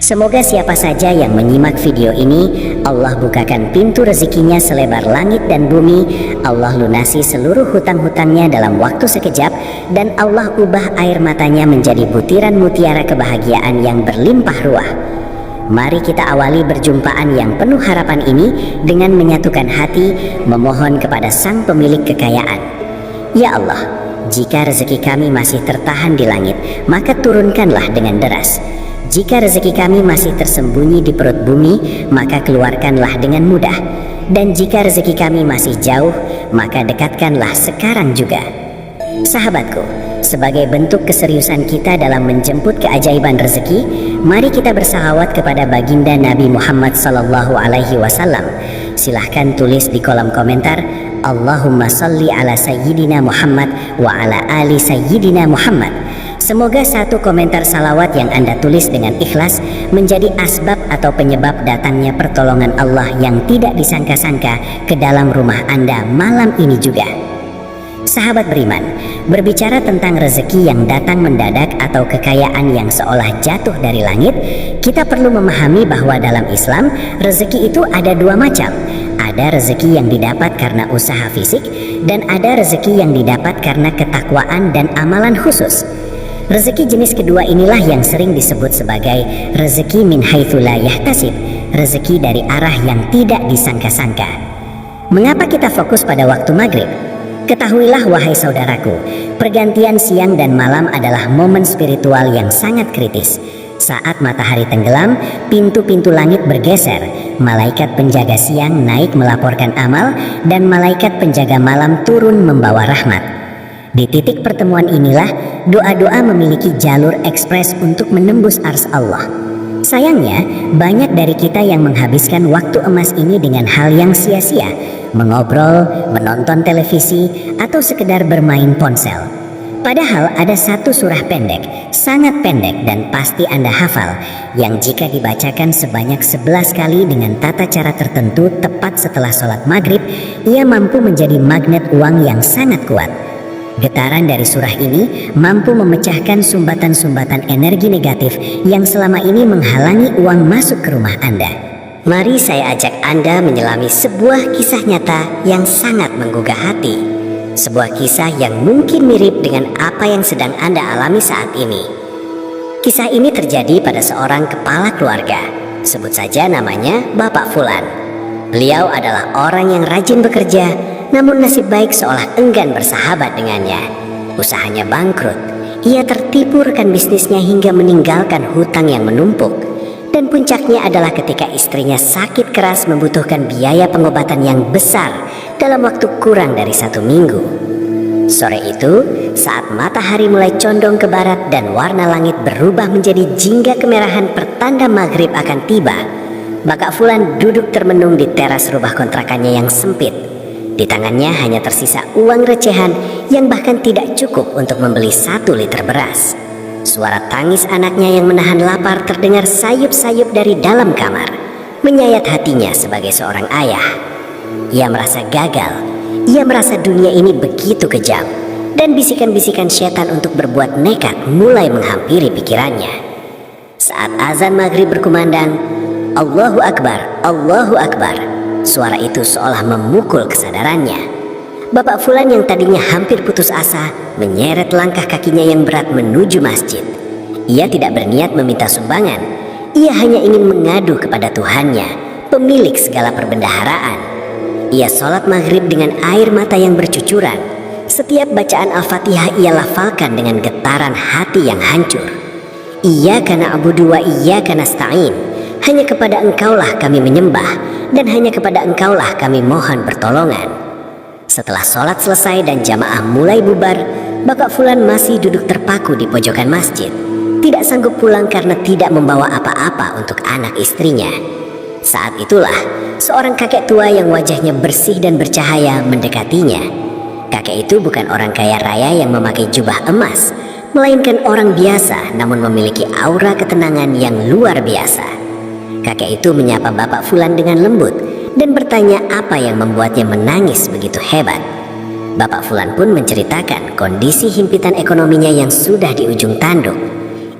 Semoga siapa saja yang menyimak video ini, Allah bukakan pintu rezekinya selebar langit dan bumi, Allah lunasi seluruh hutang-hutangnya dalam waktu sekejap, dan Allah ubah air matanya menjadi butiran mutiara kebahagiaan yang berlimpah ruah. Mari kita awali perjumpaan yang penuh harapan ini dengan menyatukan hati, memohon kepada Sang Pemilik kekayaan. Ya Allah, jika rezeki kami masih tertahan di langit, maka turunkanlah dengan deras. Jika rezeki kami masih tersembunyi di perut bumi, maka keluarkanlah dengan mudah. Dan jika rezeki kami masih jauh, maka dekatkanlah sekarang juga. Sahabatku, sebagai bentuk keseriusan kita dalam menjemput keajaiban rezeki, mari kita bersalawat kepada baginda Nabi Muhammad SAW. Silahkan tulis di kolom komentar, Allahumma salli ala Sayyidina Muhammad wa ala ali Sayyidina Muhammad. Semoga satu komentar salawat yang Anda tulis dengan ikhlas menjadi asbab atau penyebab datangnya pertolongan Allah yang tidak disangka-sangka ke dalam rumah Anda malam ini juga. Sahabat beriman, berbicara tentang rezeki yang datang mendadak atau kekayaan yang seolah jatuh dari langit, kita perlu memahami bahwa dalam Islam, rezeki itu ada dua macam. Ada rezeki yang didapat karena usaha fisik, dan ada rezeki yang didapat karena ketakwaan dan amalan khusus. Rezeki jenis kedua inilah yang sering disebut sebagai rezeki min haitsu la yahtasib, rezeki dari arah yang tidak disangka-sangka. Mengapa kita fokus pada waktu maghrib? Ketahuilah wahai saudaraku, pergantian siang dan malam adalah momen spiritual yang sangat kritis. Saat matahari tenggelam, pintu-pintu langit bergeser, malaikat penjaga siang naik melaporkan amal, dan malaikat penjaga malam turun membawa rahmat. Di titik pertemuan inilah doa-doa memiliki jalur ekspres untuk menembus ars Allah. Sayangnya, banyak dari kita yang menghabiskan waktu emas ini dengan hal yang sia-sia, mengobrol, menonton televisi, atau sekedar bermain ponsel. Padahal ada satu surah pendek, sangat pendek dan pasti Anda hafal, yang jika dibacakan sebanyak 11 kali dengan tata cara tertentu tepat setelah sholat maghrib, ia mampu menjadi magnet uang yang sangat kuat. Getaran dari surah ini mampu memecahkan sumbatan-sumbatan energi negatif yang selama ini menghalangi uang masuk ke rumah Anda. Mari saya ajak Anda menyelami sebuah kisah nyata yang sangat menggugah hati. Sebuah kisah yang mungkin mirip dengan apa yang sedang Anda alami saat ini. Kisah ini terjadi pada seorang kepala keluarga. Sebut saja namanya Bapak Fulan. Beliau adalah orang yang rajin bekerja, namun nasib baik seolah enggan bersahabat dengannya. Usahanya bangkrut. Ia tertipu rekan bisnisnya hingga meninggalkan hutang yang menumpuk. Dan puncaknya adalah ketika istrinya sakit keras membutuhkan biaya pengobatan yang besar dalam waktu kurang dari 1 minggu. Sore itu, saat matahari mulai condong ke barat dan warna langit berubah menjadi jingga kemerahan pertanda maghrib akan tiba, Bapak Fulan duduk termenung di teras rumah kontrakannya yang sempit. Di tangannya hanya tersisa uang recehan yang bahkan tidak cukup untuk membeli 1 liter beras. Suara tangis anaknya yang menahan lapar terdengar sayup-sayup dari dalam kamar, menyayat hatinya sebagai seorang ayah. Ia merasa gagal, ia merasa dunia ini begitu kejam, dan bisikan-bisikan setan untuk berbuat nekat mulai menghampiri pikirannya. Saat azan maghrib berkumandang, Allahu Akbar, Allahu Akbar, suara itu seolah memukul kesadarannya. Bapak Fulan yang tadinya hampir putus asa menyeret langkah kakinya yang berat menuju masjid. Ia tidak berniat meminta sumbangan. Ia hanya ingin mengadu kepada Tuhannya, pemilik segala perbendaharaan. Ia sholat maghrib dengan air mata yang bercucuran. Setiap bacaan Al-Fatihah ia lafalkan dengan getaran hati yang hancur. Iyyaka na'budu wa iyyaka nasta'in. Hanya kepada Engkaulah kami menyembah, dan hanya kepada Engkaulah kami mohon pertolongan. Setelah sholat selesai dan jamaah mulai bubar, Bapak Fulan masih duduk terpaku di pojokan masjid. Tidak sanggup pulang karena tidak membawa apa-apa untuk anak istrinya. Saat itulah, seorang kakek tua yang wajahnya bersih dan bercahaya mendekatinya. Kakek itu bukan orang kaya raya yang memakai jubah emas, melainkan orang biasa namun memiliki aura ketenangan yang luar biasa. Kakek itu menyapa Bapak Fulan dengan lembut dan bertanya apa yang membuatnya menangis begitu hebat. Bapak Fulan pun menceritakan kondisi himpitan ekonominya yang sudah di ujung tanduk.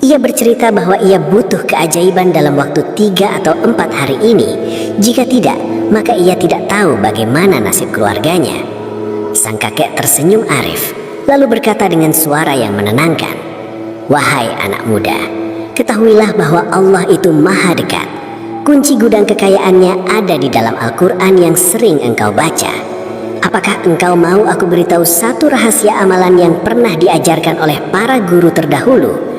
Ia bercerita bahwa ia butuh keajaiban dalam waktu 3 atau 4 hari ini. Jika tidak, maka ia tidak tahu bagaimana nasib keluarganya. Sang kakek tersenyum arif, lalu berkata dengan suara yang menenangkan, "Wahai anak muda, ketahuilah bahwa Allah itu maha dekat. Kunci gudang kekayaannya ada di dalam Al-Quran yang sering engkau baca. Apakah engkau mau aku beritahu satu rahasia amalan yang pernah diajarkan oleh para guru terdahulu?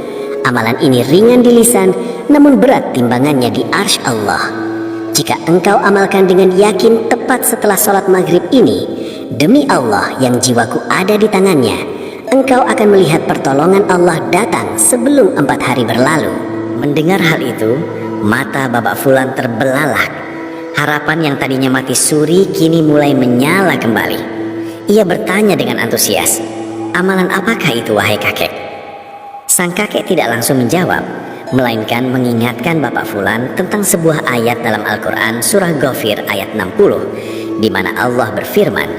Amalan ini ringan di lisan, namun berat timbangannya di arsy Allah. Jika engkau amalkan dengan yakin tepat setelah sholat maghrib ini, demi Allah yang jiwaku ada di tangannya, engkau akan melihat pertolongan Allah datang sebelum 4 hari berlalu." Mendengar hal itu, mata Bapak Fulan terbelalak. Harapan yang tadinya mati suri kini mulai menyala kembali. Ia bertanya dengan antusias, "Amalan apakah itu, wahai kakek?" Sang kakek tidak langsung menjawab, melainkan mengingatkan Bapak Fulan tentang sebuah ayat dalam Al-Quran surah Ghafir ayat 60, di mana Allah berfirman,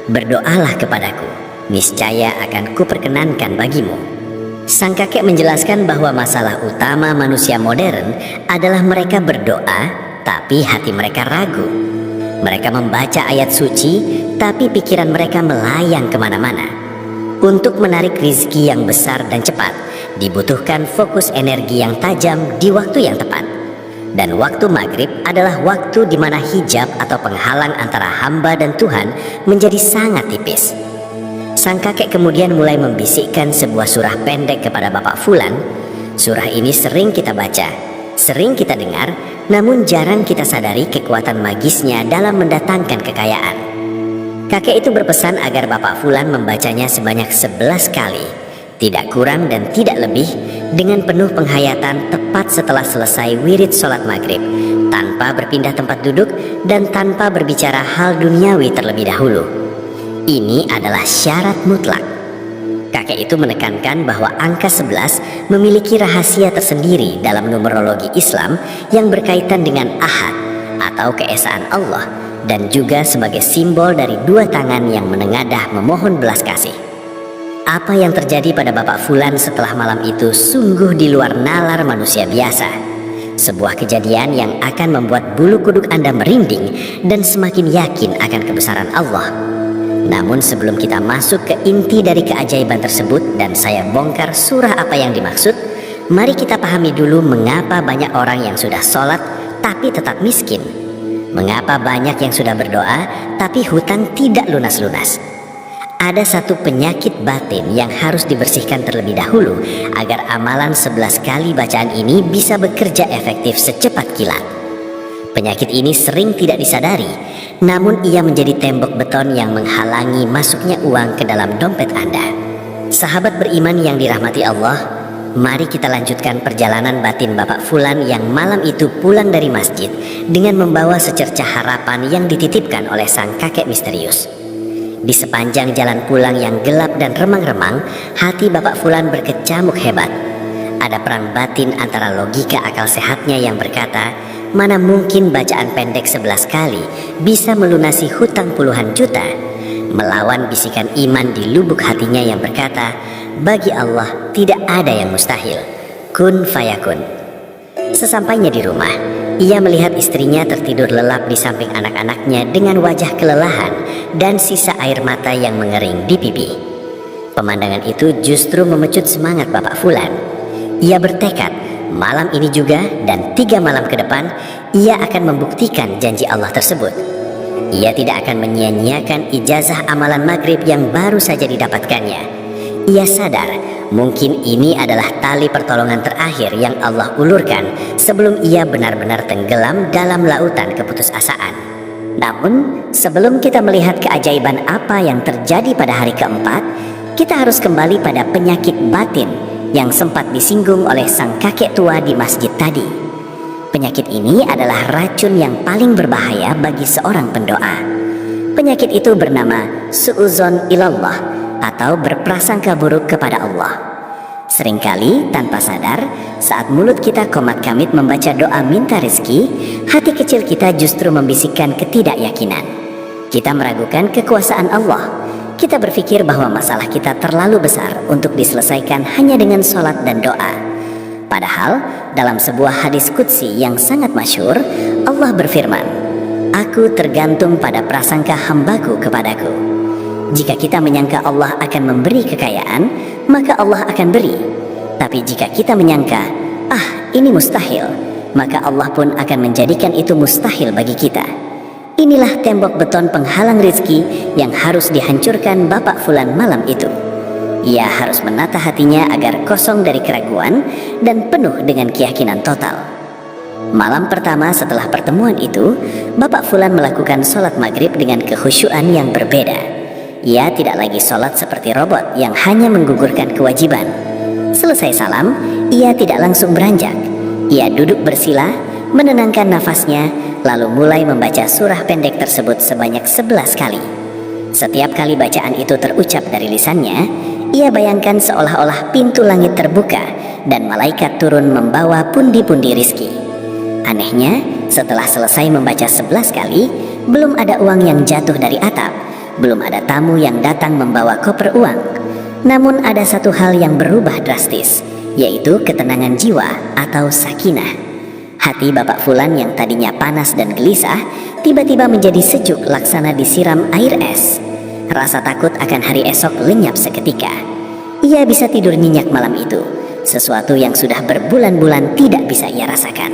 "Berdoalah kepadaku, niscaya akan kuperkenankan bagimu." Sang kakek menjelaskan bahwa masalah utama manusia modern adalah mereka berdoa, tapi hati mereka ragu. Mereka membaca ayat suci, tapi pikiran mereka melayang kemana-mana. Untuk menarik rizki yang besar dan cepat, dibutuhkan fokus energi yang tajam di waktu yang tepat. Dan waktu maghrib adalah waktu di mana hijab atau penghalang antara hamba dan Tuhan menjadi sangat tipis. Sang kakek kemudian mulai membisikkan sebuah surah pendek kepada Bapak Fulan. Surah ini sering kita baca, sering kita dengar, namun jarang kita sadari kekuatan magisnya dalam mendatangkan kekayaan. Kakek itu berpesan agar Bapak Fulan membacanya sebanyak 11 kali, tidak kurang dan tidak lebih, dengan penuh penghayatan tepat setelah selesai wirid sholat maghrib, tanpa berpindah tempat duduk dan tanpa berbicara hal duniawi terlebih dahulu. Ini adalah syarat mutlak. Kakek itu menekankan bahwa angka 11 memiliki rahasia tersendiri dalam numerologi Islam yang berkaitan dengan Ahad atau keesaan Allah, dan juga sebagai simbol dari 2 tangan yang menengadah memohon belas kasih. Apa yang terjadi pada Bapak Fulan setelah malam itu sungguh di luar nalar manusia biasa. Sebuah kejadian yang akan membuat bulu kuduk Anda merinding dan semakin yakin akan kebesaran Allah. Namun sebelum kita masuk ke inti dari keajaiban tersebut dan saya bongkar surah apa yang dimaksud, mari kita pahami dulu mengapa banyak orang yang sudah sholat tapi tetap miskin. Mengapa banyak yang sudah berdoa tapi hutang tidak lunas-lunas. Ada satu penyakit batin yang harus dibersihkan terlebih dahulu agar amalan 11 kali bacaan ini bisa bekerja efektif secepat kilat. Penyakit ini sering tidak disadari, namun ia menjadi tembok beton yang menghalangi masuknya uang ke dalam dompet Anda. Sahabat beriman yang dirahmati Allah, mari kita lanjutkan perjalanan batin Bapak Fulan yang malam itu pulang dari masjid dengan membawa secercah harapan yang dititipkan oleh sang kakek misterius. Di sepanjang jalan pulang yang gelap dan remang-remang, hati Bapak Fulan berkecamuk hebat. Ada perang batin antara logika akal sehatnya yang berkata, mana mungkin bacaan pendek 11 kali bisa melunasi hutang puluhan juta, melawan bisikan iman di lubuk hatinya yang berkata, bagi Allah tidak ada yang mustahil. Kun fayakun. Sesampainya di rumah, ia melihat istrinya tertidur lelap di samping anak-anaknya dengan wajah kelelahan dan sisa air mata yang mengering di pipi. Pemandangan itu justru memecut semangat Bapak Fulan. Ia bertekad malam ini juga dan 3 malam ke depan ia akan membuktikan janji Allah tersebut. Ia tidak akan menyia-nyiakan ijazah amalan maghrib yang baru saja didapatkannya. Ia sadar mungkin ini adalah tali pertolongan terakhir yang Allah ulurkan sebelum ia benar-benar tenggelam dalam lautan keputusasaan. Namun sebelum kita melihat keajaiban apa yang terjadi pada hari keempat, kita harus kembali pada penyakit batin yang sempat disinggung oleh sang kakek tua di masjid tadi. Penyakit ini adalah racun yang paling berbahaya bagi seorang pendoa. Penyakit itu bernama su'uzon ilallah atau berprasangka buruk kepada Allah. Seringkali tanpa sadar, saat mulut kita komat-kamit membaca doa minta rezeki, hati kecil kita justru membisikkan ketidakyakinan. Kita meragukan kekuasaan Allah. Kita berpikir bahwa masalah kita terlalu besar untuk diselesaikan hanya dengan sholat dan doa. Padahal dalam sebuah hadis qudsi yang sangat masyhur, Allah berfirman, "Aku tergantung pada prasangka hambaku kepadaku." Jika kita menyangka Allah akan memberi kekayaan, maka Allah akan beri. Tapi jika kita menyangka, ini mustahil, maka Allah pun akan menjadikan itu mustahil bagi kita. Inilah tembok beton penghalang rezeki yang harus dihancurkan Bapak Fulan malam itu. Ia harus menata hatinya agar kosong dari keraguan dan penuh dengan keyakinan total. Malam pertama setelah pertemuan itu, Bapak Fulan melakukan sholat maghrib dengan kekhusyuan yang berbeda. Ia tidak lagi sholat seperti robot yang hanya menggugurkan kewajiban. Selesai salam, ia tidak langsung beranjak. Ia duduk bersila, menenangkan nafasnya, lalu mulai membaca surah pendek tersebut sebanyak 11 kali. Setiap kali bacaan itu terucap dari lisannya, ia bayangkan seolah-olah pintu langit terbuka dan malaikat turun membawa pundi-pundi rizki. Anehnya, setelah selesai membaca 11 kali, belum ada uang yang jatuh dari atap, belum ada tamu yang datang membawa koper uang. Namun ada satu hal yang berubah drastis, yaitu ketenangan jiwa atau sakinah. Hati Bapak Fulan yang tadinya panas dan gelisah, tiba-tiba menjadi sejuk laksana disiram air es. Rasa takut akan hari esok lenyap seketika. Ia bisa tidur nyenyak malam itu, sesuatu yang sudah berbulan-bulan tidak bisa ia rasakan.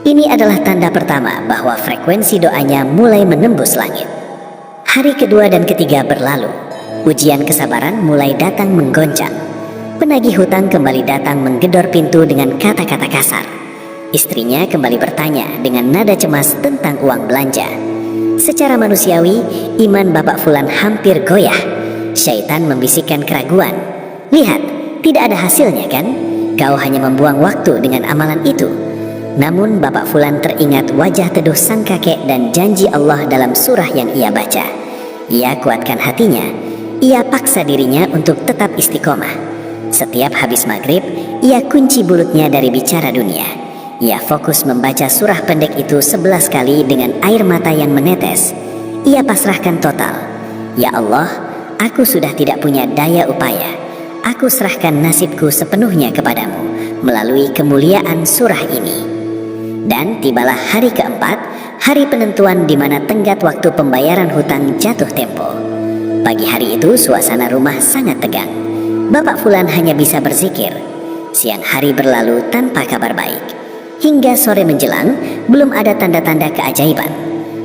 Ini adalah tanda pertama bahwa frekuensi doanya mulai menembus langit. Hari kedua dan ketiga berlalu. Ujian kesabaran mulai datang menggoncang. Penagih hutang kembali datang menggedor pintu dengan kata-kata kasar. Istrinya kembali bertanya dengan nada cemas tentang uang belanja. Secara manusiawi, iman Bapak Fulan hampir goyah. Syaitan membisikkan keraguan. "Lihat, tidak ada hasilnya kan? Kau hanya membuang waktu dengan amalan itu." Namun Bapak Fulan teringat wajah teduh sang kakek dan janji Allah dalam surah yang ia baca. Ia kuatkan hatinya. Ia paksa dirinya untuk tetap istiqomah. Setiap habis maghrib, ia kunci mulutnya dari bicara dunia. Ia fokus membaca surah pendek itu 11 kali dengan air mata yang menetes. Ia pasrahkan total. "Ya Allah, aku sudah tidak punya daya upaya. Aku serahkan nasibku sepenuhnya kepadamu melalui kemuliaan surah ini." Dan tibalah hari keempat, hari penentuan di mana tenggat waktu pembayaran hutang jatuh tempo. Pagi hari itu suasana rumah sangat tegang. Bapak Fulan hanya bisa berzikir. Siang hari berlalu tanpa kabar baik. Hingga sore menjelang, belum ada tanda-tanda keajaiban.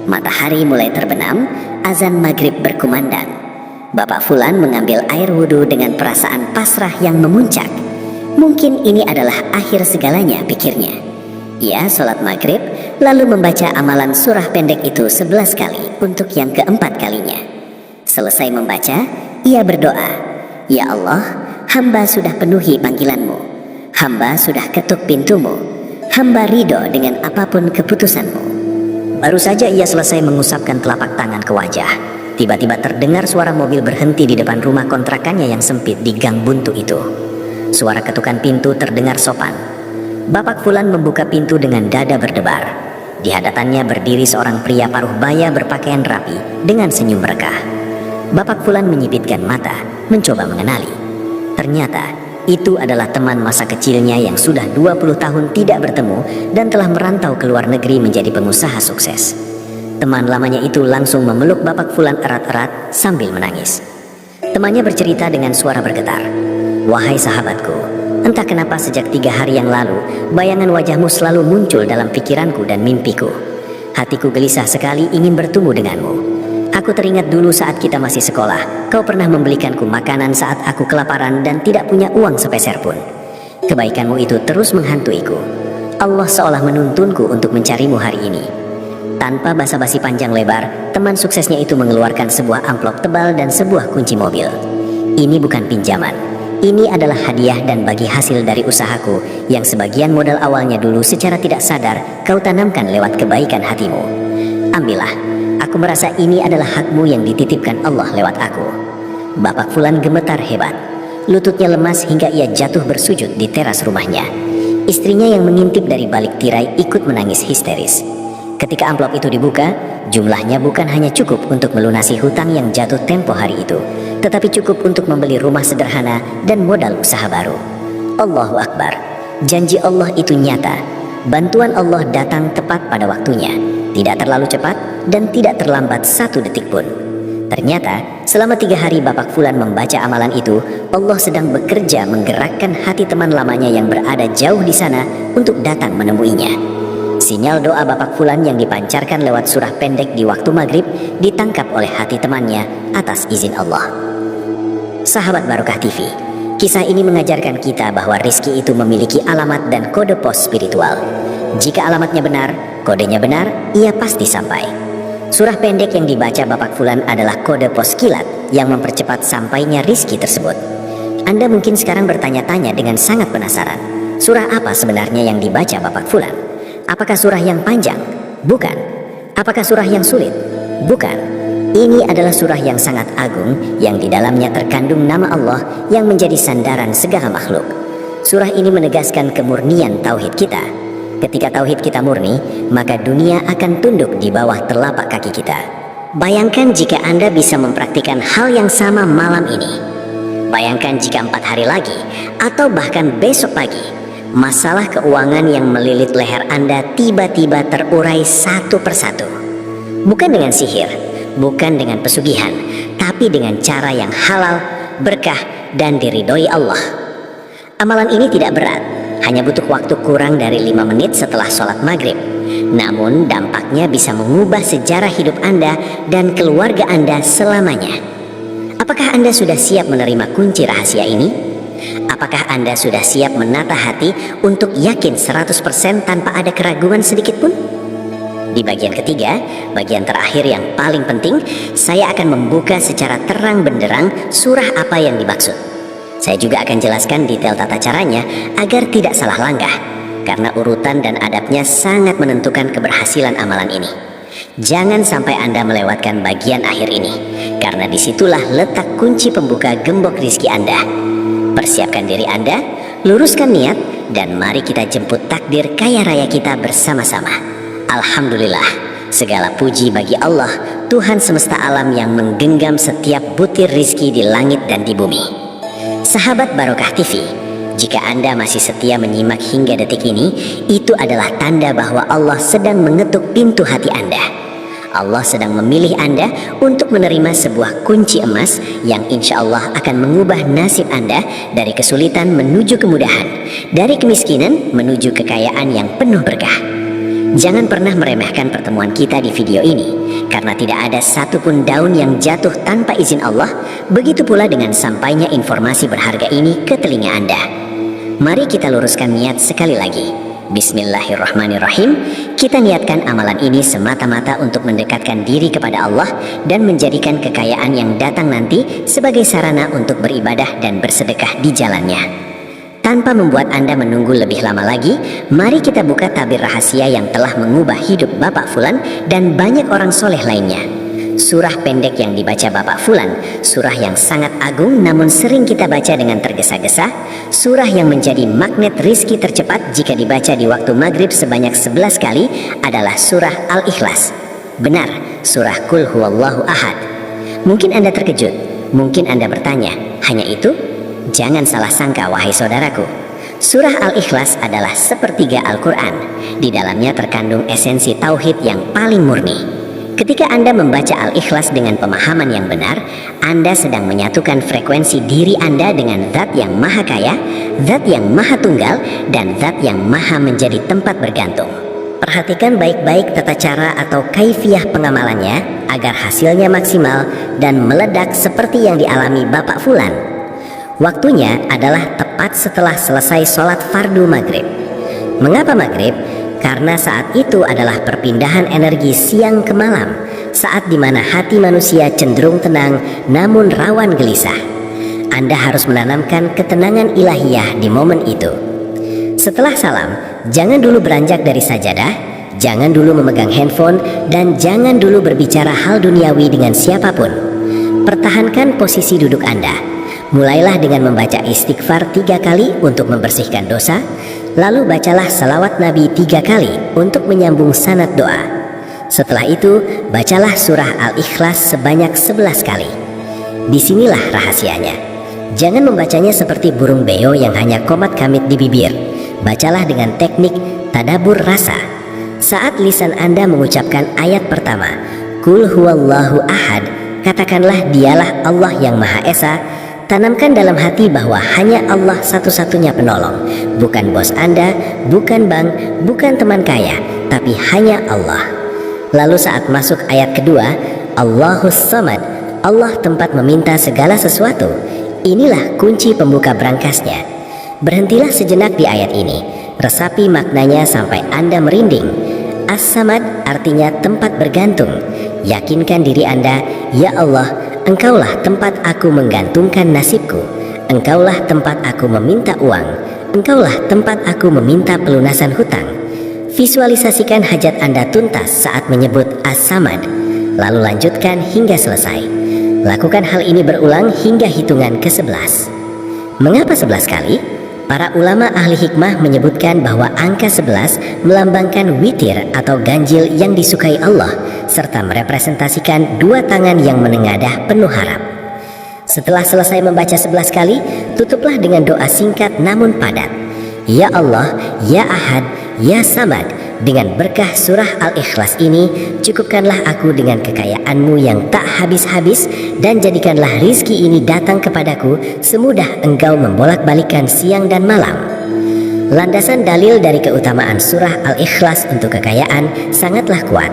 Matahari mulai terbenam, azan maghrib berkumandang. Bapak Fulan mengambil air wudhu dengan perasaan pasrah yang memuncak. Mungkin ini adalah akhir segalanya, pikirnya. Ia sholat maghrib, lalu membaca amalan surah pendek itu 11 kali untuk yang keempat kalinya. Selesai membaca, ia berdoa, "Ya Allah, hamba sudah penuhi panggilanmu. Hamba sudah ketuk pintumu. Hamba ridho dengan apapun keputusanmu." Baru saja ia selesai mengusapkan telapak tangan ke wajah, tiba-tiba terdengar suara mobil berhenti di depan rumah kontrakannya yang sempit di gang buntu itu. Suara ketukan pintu terdengar sopan. Bapak Fulan membuka pintu dengan dada berdebar. Di hadapannya berdiri seorang pria paruh baya berpakaian rapi dengan senyum merekah. Bapak Fulan menyipitkan mata, mencoba mengenali. Ternyata itu adalah teman masa kecilnya yang sudah 20 tahun tidak bertemu dan telah merantau ke luar negeri menjadi pengusaha sukses. Teman lamanya itu langsung memeluk Bapak Fulan erat-erat sambil menangis. Temannya bercerita dengan suara bergetar, "Wahai sahabatku, entah kenapa sejak 3 hari yang lalu, bayangan wajahmu selalu muncul dalam pikiranku dan mimpiku. Hatiku gelisah sekali ingin bertemu denganmu. Aku teringat dulu saat kita masih sekolah, kau pernah membelikanku makanan saat aku kelaparan dan tidak punya uang sepeser pun. Kebaikanmu itu terus menghantuiku. Allah seolah menuntunku untuk mencarimu hari ini." Tanpa basa-basi panjang lebar, teman suksesnya itu mengeluarkan sebuah amplop tebal dan sebuah kunci mobil. "Ini bukan pinjaman. Ini adalah hadiah dan bagi hasil dari usahaku yang sebagian modal awalnya dulu secara tidak sadar kau tanamkan lewat kebaikan hatimu. Ambillah. Aku merasa ini adalah hakmu yang dititipkan Allah lewat aku." Bapak Fulan gemetar hebat. Lututnya lemas hingga ia jatuh bersujud di teras rumahnya. Istrinya yang mengintip dari balik tirai ikut menangis histeris. Ketika amplop itu dibuka, jumlahnya bukan hanya cukup untuk melunasi hutang yang jatuh tempo hari itu, tetapi cukup untuk membeli rumah sederhana dan modal usaha baru. Allahu Akbar. Janji Allah itu nyata. Bantuan Allah datang tepat pada waktunya, tidak terlalu cepat dan tidak terlambat satu detik pun. Ternyata selama 3 hari Bapak Fulan membaca amalan itu, Allah sedang bekerja menggerakkan hati teman lamanya yang berada jauh di sana untuk datang menemuinya. Sinyal doa Bapak Fulan yang dipancarkan lewat surah pendek di waktu maghrib ditangkap oleh hati temannya atas izin Allah. Sahabat Barokah TV, kisah ini mengajarkan kita bahwa rizki itu memiliki alamat dan kode pos spiritual. Jika alamatnya benar, kodenya benar, ia pasti sampai. Surah pendek yang dibaca Bapak Fulan adalah kode pos kilat yang mempercepat sampainya rizki tersebut. Anda mungkin sekarang bertanya-tanya dengan sangat penasaran, surah apa sebenarnya yang dibaca Bapak Fulan? Apakah surah yang panjang? Bukan. Apakah surah yang sulit? Bukan. Ini adalah surah yang sangat agung yang di dalamnya terkandung nama Allah yang menjadi sandaran segala makhluk. Surah ini menegaskan kemurnian tauhid kita. Ketika tauhid kita murni, maka dunia akan tunduk di bawah telapak kaki kita. Bayangkan jika Anda bisa mempraktikkan hal yang sama malam ini. Bayangkan jika 4 hari lagi atau bahkan besok pagi, masalah keuangan yang melilit leher Anda tiba-tiba terurai satu persatu. Bukan dengan sihir, bukan dengan pesugihan, tapi dengan cara yang halal, berkah, dan diridhoi Allah. Amalan ini tidak berat, hanya butuh waktu kurang dari 5 menit setelah sholat maghrib. Namun dampaknya bisa mengubah sejarah hidup Anda dan keluarga Anda selamanya. Apakah Anda sudah siap menerima kunci rahasia ini? Apakah Anda sudah siap menata hati untuk yakin 100% tanpa ada keraguan sedikit pun? Di bagian ketiga, bagian terakhir yang paling penting, saya akan membuka secara terang benderang surah apa yang dimaksud. Saya juga akan jelaskan detail tata caranya agar tidak salah langkah, karena urutan dan adabnya sangat menentukan keberhasilan amalan ini. Jangan sampai Anda melewatkan bagian akhir ini, karena disitulah letak kunci pembuka gembok rizki Anda. Persiapkan diri Anda, luruskan niat, dan mari kita jemput takdir kaya raya kita bersama-sama. Alhamdulillah, segala puji bagi Allah, Tuhan semesta alam yang menggenggam setiap butir rizki di langit dan di bumi. Sahabat Barokah TV, jika Anda masih setia menyimak hingga detik ini, itu adalah tanda bahwa Allah sedang mengetuk pintu hati Anda. Allah sedang memilih Anda untuk menerima sebuah kunci emas yang insya Allah akan mengubah nasib Anda dari kesulitan menuju kemudahan, dari kemiskinan menuju kekayaan yang penuh berkah. Jangan pernah meremehkan pertemuan kita di video ini, karena tidak ada satupun daun yang jatuh tanpa izin Allah. Begitu pula dengan sampainya informasi berharga ini ke telinga Anda. Mari kita luruskan niat sekali lagi. Bismillahirrahmanirrahim. Kita niatkan amalan ini semata-mata untuk mendekatkan diri kepada Allah dan menjadikan kekayaan yang datang nanti sebagai sarana untuk beribadah dan bersedekah di jalannya. Tanpa membuat Anda menunggu lebih lama lagi, mari kita buka tabir rahasia yang telah mengubah hidup Bapak Fulan dan banyak orang soleh lainnya. Surah pendek yang dibaca Bapak Fulan, surah yang sangat agung namun sering kita baca dengan tergesa-gesa, surah yang menjadi magnet rizki tercepat jika dibaca di waktu maghrib sebanyak 11 kali adalah surah Al-Ikhlas. Benar, surah Qul Huwallahu Ahad. Mungkin Anda terkejut, mungkin Anda bertanya, hanya itu? Jangan salah sangka wahai saudaraku, surah Al-Ikhlas adalah sepertiga Al-Quran. Di dalamnya terkandung esensi tauhid yang paling murni. Ketika Anda membaca Al-Ikhlas dengan pemahaman yang benar, Anda sedang menyatukan frekuensi diri Anda dengan Zat yang Maha Kaya, Zat yang Maha Tunggal, dan Zat yang Maha menjadi tempat bergantung. Perhatikan baik-baik tata cara atau kaifiyah pengamalannya agar hasilnya maksimal dan meledak seperti yang dialami Bapak Fulan. Waktunya adalah tepat setelah selesai sholat fardu maghrib. Mengapa maghrib? Karena saat itu adalah perpindahan energi siang ke malam, saat dimana hati manusia cenderung tenang namun rawan gelisah. Anda harus menanamkan ketenangan ilahiyah di momen itu. Setelah salam, jangan dulu beranjak dari sajadah, jangan dulu memegang handphone, dan jangan dulu berbicara hal duniawi dengan siapapun. Pertahankan posisi duduk Anda. Mulailah dengan membaca istighfar 3 kali untuk membersihkan dosa, lalu bacalah salawat Nabi 3 kali untuk menyambung sanad doa. Setelah itu, bacalah surah Al-Ikhlas sebanyak 11 kali. Disinilah rahasianya. Jangan membacanya seperti burung beo yang hanya komat kamit di bibir. Bacalah dengan teknik tadabbur rasa. Saat lisan Anda mengucapkan ayat pertama, Qul huwallahu ahad, katakanlah dialah Allah yang Maha Esa. Tanamkan dalam hati bahwa hanya Allah satu-satunya penolong. Bukan bos Anda, bukan bank, bukan teman kaya, tapi hanya Allah. Lalu saat masuk ayat kedua, Allahus Samad, Allah tempat meminta segala sesuatu. Inilah kunci pembuka brankasnya. Berhentilah sejenak di ayat ini. Resapi maknanya sampai Anda merinding. As-Samad artinya tempat bergantung. Yakinkan diri Anda, ya Allah, Engkaulah tempat aku menggantungkan nasibku. Engkaulah tempat aku meminta uang. Engkaulah tempat aku meminta pelunasan hutang. Visualisasikan hajat Anda tuntas saat menyebut As-Samad. Lalu lanjutkan hingga selesai. Lakukan hal ini berulang hingga hitungan ke-11. Mengapa 11 kali? Para ulama ahli hikmah menyebutkan bahwa angka 11 melambangkan witir atau ganjil yang disukai Allah, serta merepresentasikan dua tangan yang menengadah penuh harap. Setelah selesai membaca 11 kali, tutuplah dengan doa singkat namun padat. Ya Allah, Ya Ahad, Ya Samad. Dengan berkah surah Al-Ikhlas ini, cukupkanlah aku dengan kekayaan-Mu yang tak habis-habis, dan jadikanlah rizki ini datang kepadaku semudah Engkau membolak-balikan siang dan malam. Landasan dalil dari keutamaan surah Al-Ikhlas untuk kekayaan sangatlah kuat.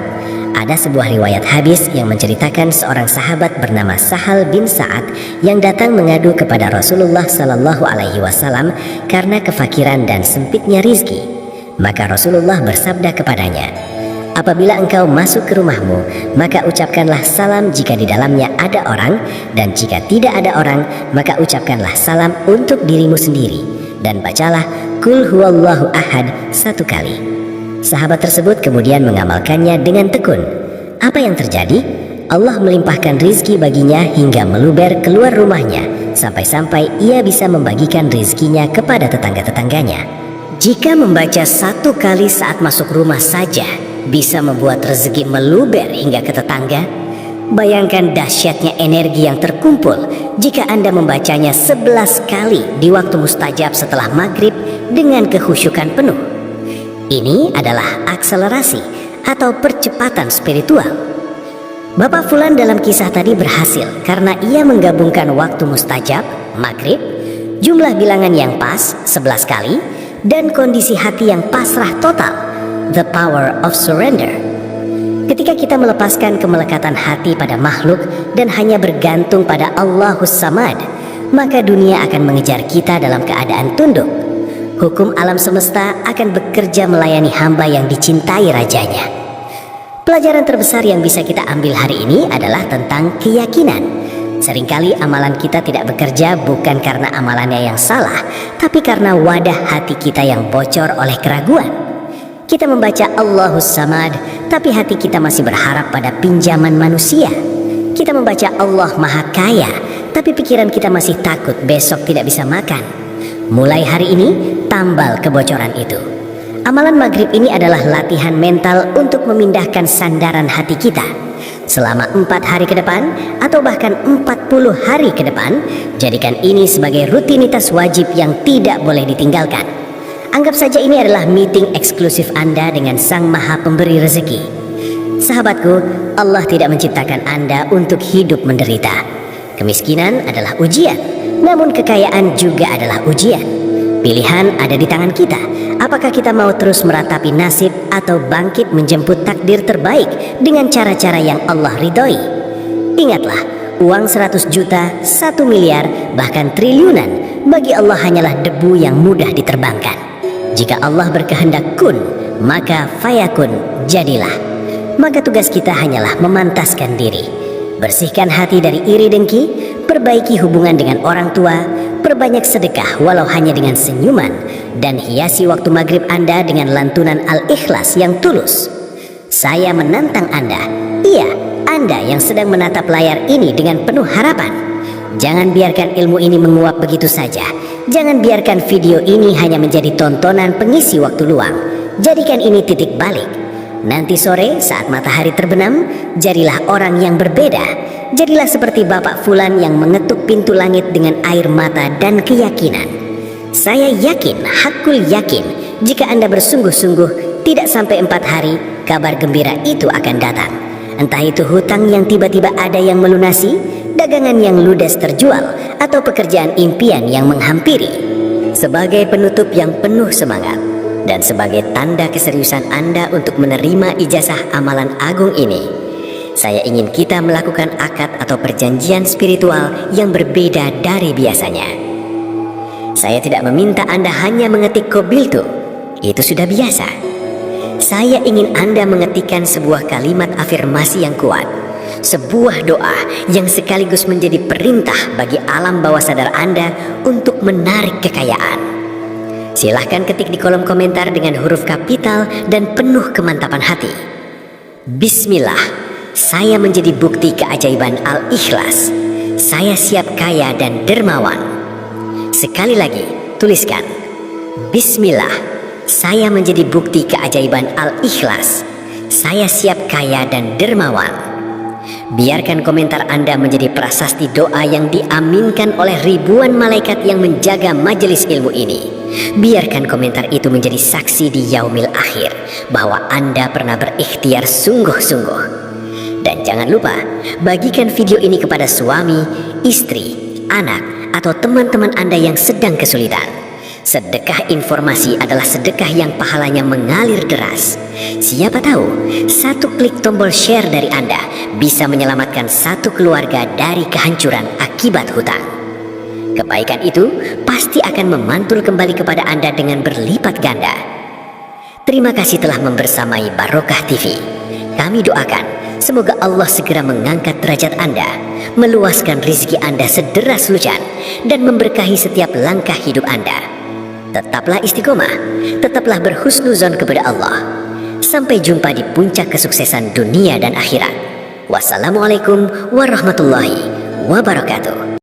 Ada sebuah riwayat hadis yang menceritakan seorang sahabat bernama Sahal bin Sa'ad yang datang mengadu kepada Rasulullah Sallallahu Alaihi Wasallam karena kefakiran dan sempitnya rizki. Maka Rasulullah bersabda kepadanya, apabila engkau masuk ke rumahmu, maka ucapkanlah salam jika di dalamnya ada orang, dan jika tidak ada orang, maka ucapkanlah salam untuk dirimu sendiri, dan bacalah Qul huwallahu ahad 1 kali. Sahabat tersebut kemudian mengamalkannya dengan tekun. Apa yang terjadi? Allah melimpahkan rizki baginya hingga meluber keluar rumahnya, sampai-sampai ia bisa membagikan rizkinya kepada tetangga-tetangganya. Jika membaca 1 kali saat masuk rumah saja bisa membuat rezeki meluber hingga ke tetangga, bayangkan dahsyatnya energi yang terkumpul jika Anda membacanya 11 kali di waktu mustajab setelah maghrib dengan kehusyukan penuh. Ini adalah akselerasi atau percepatan spiritual. Bapak Fulan dalam kisah tadi berhasil karena ia menggabungkan waktu mustajab, maghrib, jumlah bilangan yang pas 11 kali, dan kondisi hati yang pasrah total, the power of surrender. Ketika kita melepaskan kemelekatan hati pada makhluk dan hanya bergantung pada Allahus Samad, maka dunia akan mengejar kita dalam keadaan tunduk. Hukum alam semesta akan bekerja melayani hamba yang dicintai rajanya. Pelajaran terbesar yang bisa kita ambil hari ini adalah tentang keyakinan. Seringkali amalan kita tidak bekerja bukan karena amalannya yang salah, tapi karena wadah hati kita yang bocor oleh keraguan. Kita membaca Allahus Samad, tapi hati kita masih berharap pada pinjaman manusia. Kita membaca Allah Maha Kaya, tapi pikiran kita masih takut besok tidak bisa makan. Mulai hari ini, tambal kebocoran itu. Amalan maghrib ini adalah latihan mental untuk memindahkan sandaran hati kita. Selama 4 hari ke depan atau bahkan 40 hari ke depan, jadikan ini sebagai rutinitas wajib yang tidak boleh ditinggalkan. Anggap saja ini adalah meeting eksklusif Anda dengan Sang Maha Pemberi rezeki. Sahabatku, Allah tidak menciptakan Anda untuk hidup menderita. Kemiskinan adalah ujian, namun kekayaan juga adalah ujian. Pilihan ada di tangan kita. Apakah kita mau terus meratapi nasib atau bangkit menjemput takdir terbaik dengan cara-cara yang Allah ridhoi? Ingatlah, uang 100 juta, 1 miliar, bahkan triliunan bagi Allah hanyalah debu yang mudah diterbangkan. Jika Allah berkehendak kun, maka fayakun, jadilah. Maka tugas kita hanyalah memantaskan diri. Bersihkan hati dari iri dengki, perbaiki hubungan dengan orang tua, perbanyak sedekah walau hanya dengan senyuman, dan hiasi waktu maghrib Anda dengan lantunan Al-Ikhlas yang tulus. Saya menantang Anda, iya, Anda yang sedang menatap layar ini dengan penuh harapan. Jangan biarkan ilmu ini menguap begitu saja. Jangan biarkan video ini hanya menjadi tontonan pengisi waktu luang. Jadikan ini titik balik. Nanti sore saat matahari terbenam, jadilah orang yang berbeda. Jadilah seperti Bapak Fulan yang mengetuk pintu langit dengan air mata dan keyakinan. Saya yakin, hakul yakin, jika Anda bersungguh-sungguh, tidak sampai 4 hari, kabar gembira itu akan datang. Entah itu hutang yang tiba-tiba ada yang melunasi, dagangan yang ludes terjual, atau pekerjaan impian yang menghampiri. Sebagai penutup yang penuh semangat, dan sebagai tanda keseriusan Anda untuk menerima ijazah amalan agung ini, saya ingin kita melakukan akad atau perjanjian spiritual yang berbeda dari biasanya. Saya tidak meminta Anda hanya mengetik qabiltu, itu sudah biasa. Saya ingin Anda mengetikkan sebuah kalimat afirmasi yang kuat, sebuah doa yang sekaligus menjadi perintah bagi alam bawah sadar Anda untuk menarik kekayaan. Silahkan ketik di kolom komentar dengan huruf kapital dan penuh kemantapan hati. Bismillah, saya menjadi bukti keajaiban Al-Ikhlas. Saya siap kaya dan dermawan. Sekali lagi, tuliskan. Bismillah, saya menjadi bukti keajaiban Al-Ikhlas. Saya siap kaya dan dermawan. Biarkan komentar Anda menjadi prasasti doa yang diaminkan oleh ribuan malaikat yang menjaga majelis ilmu ini. Biarkan komentar itu menjadi saksi di yaumil akhir bahwa Anda pernah berikhtiar sungguh-sungguh. Dan jangan lupa, bagikan video ini kepada suami, istri, anak, atau teman-teman Anda yang sedang kesulitan. Sedekah informasi adalah sedekah yang pahalanya mengalir deras. Siapa tahu, satu klik tombol share dari Anda bisa menyelamatkan satu keluarga dari kehancuran akibat hutang. Kebaikan itu pasti akan memantul kembali kepada Anda dengan berlipat ganda. Terima kasih telah membersamai Barokah TV. Kami doakan semoga Allah segera mengangkat derajat Anda, meluaskan rezeki Anda sederas hujan, dan memberkahi setiap langkah hidup Anda. Tetaplah istiqomah, tetaplah berhusnuzon kepada Allah. Sampai jumpa di puncak kesuksesan dunia dan akhirat. Wassalamualaikum warahmatullahi wabarakatuh.